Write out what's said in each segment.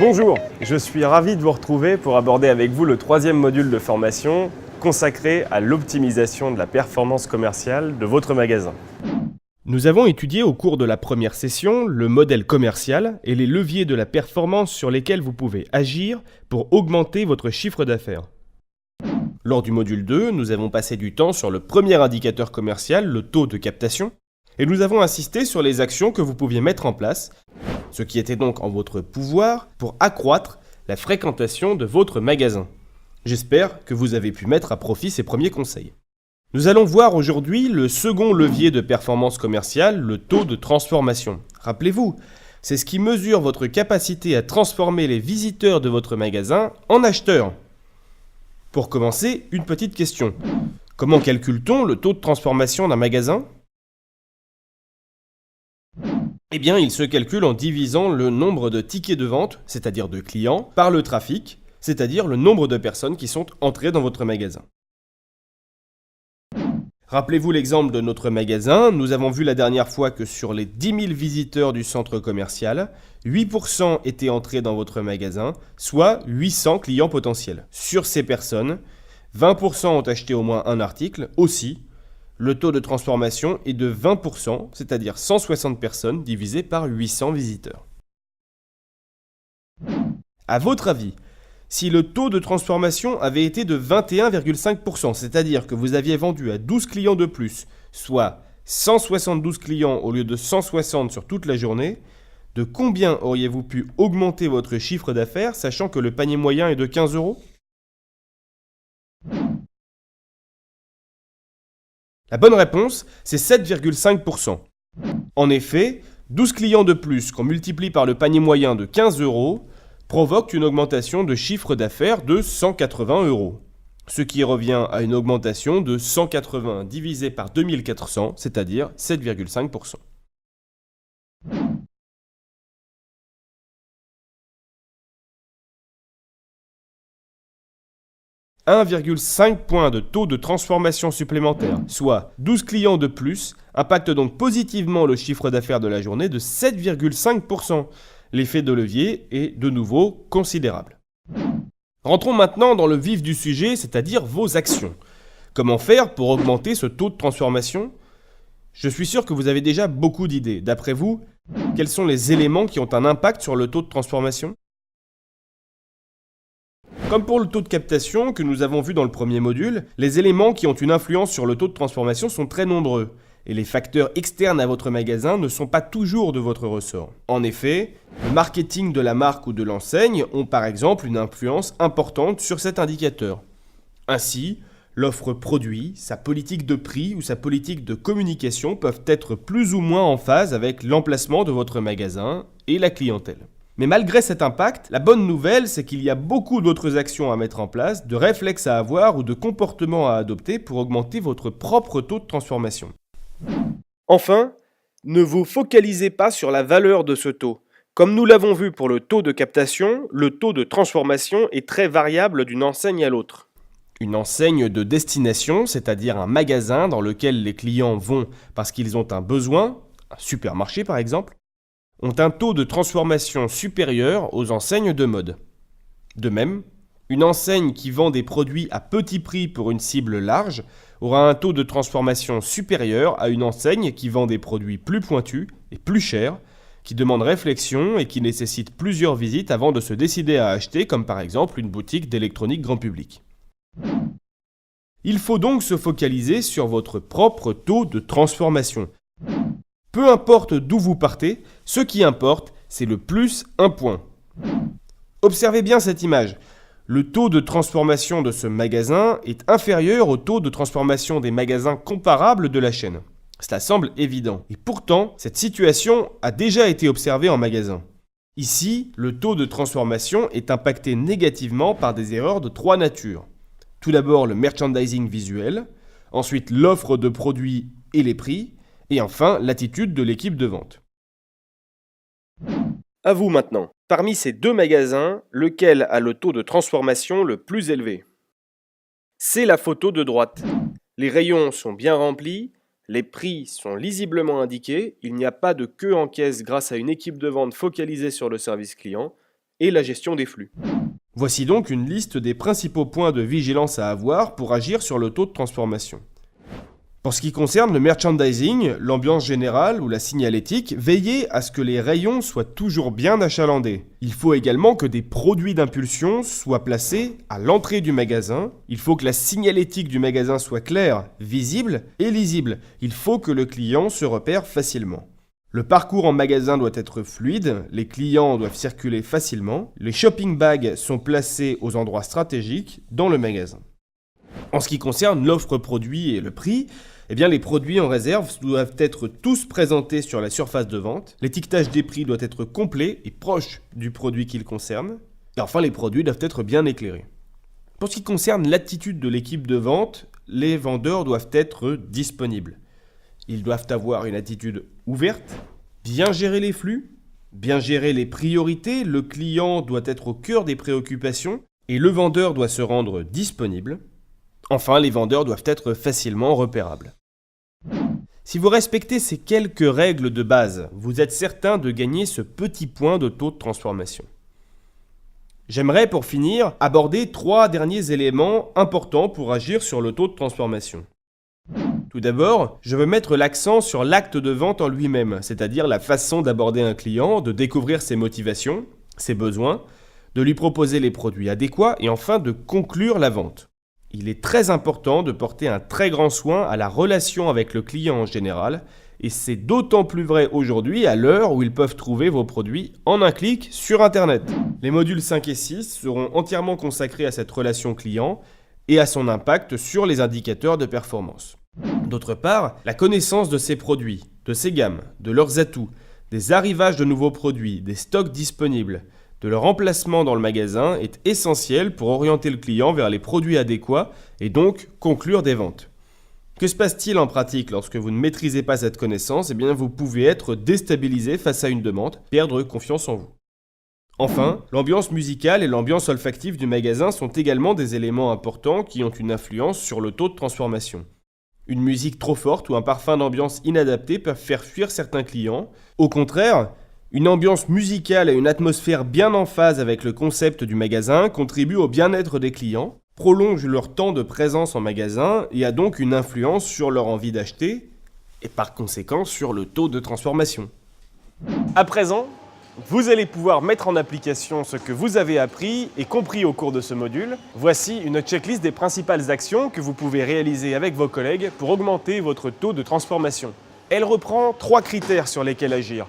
Bonjour, je suis ravi de vous retrouver pour aborder avec vous le troisième module de formation consacré à l'optimisation de la performance commerciale de votre magasin. Nous avons étudié au cours de la première session le modèle commercial et les leviers de la performance sur lesquels vous pouvez agir pour augmenter votre chiffre d'affaires. Lors du module 2, nous avons passé du temps sur le premier indicateur commercial, le taux de captation, et nous avons insisté sur les actions que vous pouviez mettre en place, ce qui était donc en votre pouvoir pour accroître la fréquentation de votre magasin. J'espère que vous avez pu mettre à profit ces premiers conseils. Nous allons voir aujourd'hui le second levier de performance commerciale, le taux de transformation. Rappelez-vous, c'est ce qui mesure votre capacité à transformer les visiteurs de votre magasin en acheteurs. Pour commencer, une petite question. Comment calcule-t-on le taux de transformation d'un magasin ? Eh bien, il se calcule en divisant le nombre de tickets de vente, c'est-à-dire de clients, par le trafic, c'est-à-dire le nombre de personnes qui sont entrées dans votre magasin. Rappelez-vous l'exemple de notre magasin, nous avons vu la dernière fois que sur les 10 000 visiteurs du centre commercial, 8% étaient entrés dans votre magasin, soit 800 clients potentiels. Sur ces personnes, 20% ont acheté au moins un article, aussi. Le taux de transformation est de 20%, c'est-à-dire 160 personnes divisé par 800 visiteurs. À votre avis, si le taux de transformation avait été de 21,5%, c'est-à-dire que vous aviez vendu à 12 clients de plus, soit 172 clients au lieu de 160 sur toute la journée, de combien auriez-vous pu augmenter votre chiffre d'affaires, sachant que le panier moyen est de 15 €? La bonne réponse, c'est 7,5%. En effet, 12 clients de plus qu'on multiplie par le panier moyen de 15 € provoque une augmentation de chiffre d'affaires de 180 €, ce qui revient à une augmentation de 180 divisé par 2400, c'est-à-dire 7,5%. 1,5 points de taux de transformation supplémentaire, soit 12 clients de plus, impacte donc positivement le chiffre d'affaires de la journée de 7,5%. L'effet de levier est de nouveau considérable. Rentrons maintenant dans le vif du sujet, c'est-à-dire vos actions. Comment faire pour augmenter ce taux de transformation ? Je suis sûr que vous avez déjà beaucoup d'idées. D'après vous, quels sont les éléments qui ont un impact sur le taux de transformation ? Comme pour le taux de captation que nous avons vu dans le premier module, les éléments qui ont une influence sur le taux de transformation sont très nombreux, et les facteurs externes à votre magasin ne sont pas toujours de votre ressort. En effet, le marketing de la marque ou de l'enseigne ont par exemple une influence importante sur cet indicateur. Ainsi, l'offre produit, sa politique de prix ou sa politique de communication peuvent être plus ou moins en phase avec l'emplacement de votre magasin et la clientèle. Mais malgré cet impact, la bonne nouvelle, c'est qu'il y a beaucoup d'autres actions à mettre en place, de réflexes à avoir ou de comportements à adopter pour augmenter votre propre taux de transformation. Enfin, ne vous focalisez pas sur la valeur de ce taux. Comme nous l'avons vu pour le taux de captation, le taux de transformation est très variable d'une enseigne à l'autre. Une enseigne de destination, c'est-à-dire un magasin dans lequel les clients vont parce qu'ils ont un besoin, un supermarché par exemple, ont un taux de transformation supérieur aux enseignes de mode. De même, une enseigne qui vend des produits à petit prix pour une cible large aura un taux de transformation supérieur à une enseigne qui vend des produits plus pointus et plus chers, qui demandent réflexion et qui nécessitent plusieurs visites avant de se décider à acheter, comme par exemple une boutique d'électronique grand public. Il faut donc se focaliser sur votre propre taux de transformation. Peu importe d'où vous partez, ce qui importe, c'est le plus un point. Observez bien cette image. Le taux de transformation de ce magasin est inférieur au taux de transformation des magasins comparables de la chaîne. Cela semble évident. Et pourtant, cette situation a déjà été observée en magasin. Ici, le taux de transformation est impacté négativement par des erreurs de trois natures. Tout d'abord, le merchandising visuel, ensuite l'offre de produits et les prix, et enfin, l'attitude de l'équipe de vente. À vous maintenant. Parmi ces deux magasins, lequel a le taux de transformation le plus élevé ? C'est la photo de droite. Les rayons sont bien remplis, les prix sont lisiblement indiqués, il n'y a pas de queue en caisse grâce à une équipe de vente focalisée sur le service client, et la gestion des flux. Voici donc une liste des principaux points de vigilance à avoir pour agir sur le taux de transformation. Pour ce qui concerne le merchandising, l'ambiance générale ou la signalétique, veillez à ce que les rayons soient toujours bien achalandés. Il faut également que des produits d'impulsion soient placés à l'entrée du magasin. Il faut que la signalétique du magasin soit claire, visible et lisible. Il faut que le client se repère facilement. Le parcours en magasin doit être fluide, les clients doivent circuler facilement, les shopping bags sont placés aux endroits stratégiques dans le magasin. En ce qui concerne l'offre produit et le prix, les produits en réserve doivent être tous présentés sur la surface de vente, l'étiquetage des prix doit être complet et proche du produit qu'il concerne, et enfin les produits doivent être bien éclairés. Pour ce qui concerne l'attitude de l'équipe de vente, les vendeurs doivent être disponibles. Ils doivent avoir une attitude ouverte, bien gérer les flux, bien gérer les priorités, le client doit être au cœur des préoccupations et le vendeur doit se rendre disponible. Enfin, les vendeurs doivent être facilement repérables. Si vous respectez ces quelques règles de base, vous êtes certain de gagner ce petit point de taux de transformation. J'aimerais pour finir aborder 3 derniers éléments importants pour agir sur le taux de transformation. Tout d'abord, je veux mettre l'accent sur l'acte de vente en lui-même, c'est-à-dire la façon d'aborder un client, de découvrir ses motivations, ses besoins, de lui proposer les produits adéquats et enfin de conclure la vente. Il est très important de porter un très grand soin à la relation avec le client en général, et c'est d'autant plus vrai aujourd'hui à l'heure où ils peuvent trouver vos produits en un clic sur Internet. Les modules 5 et 6 seront entièrement consacrés à cette relation client et à son impact sur les indicateurs de performance. D'autre part, la connaissance de ces produits, de ces gammes, de leurs atouts, des arrivages de nouveaux produits, des stocks disponibles, de leur emplacement dans le magasin est essentielle pour orienter le client vers les produits adéquats et donc conclure des ventes. Que se passe-t-il en pratique lorsque vous ne maîtrisez pas cette connaissance ? Vous pouvez être déstabilisé face à une demande, perdre confiance en vous. Enfin, l'ambiance musicale et l'ambiance olfactive du magasin sont également des éléments importants qui ont une influence sur le taux de transformation. Une musique trop forte ou un parfum d'ambiance inadapté peuvent faire fuir certains clients. Au contraire, une ambiance musicale et une atmosphère bien en phase avec le concept du magasin contribuent au bien-être des clients, prolongent leur temps de présence en magasin et a donc une influence sur leur envie d'acheter et par conséquent sur le taux de transformation. À présent, vous allez pouvoir mettre en application ce que vous avez appris et compris au cours de ce module. Voici une checklist des principales actions que vous pouvez réaliser avec vos collègues pour augmenter votre taux de transformation. Elle reprend 3 critères sur lesquels agir: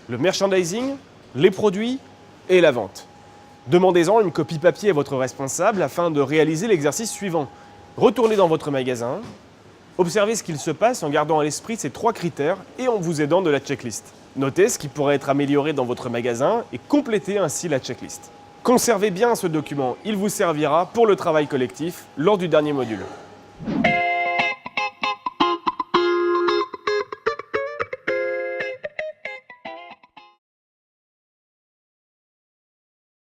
le merchandising, les produits et la vente. Demandez-en une copie papier à votre responsable afin de réaliser l'exercice suivant. Retournez dans votre magasin, observez ce qu'il se passe en gardant à l'esprit ces 3 critères et en vous aidant de la checklist. Notez ce qui pourrait être amélioré dans votre magasin et complétez ainsi la checklist. Conservez bien ce document, il vous servira pour le travail collectif lors du dernier module.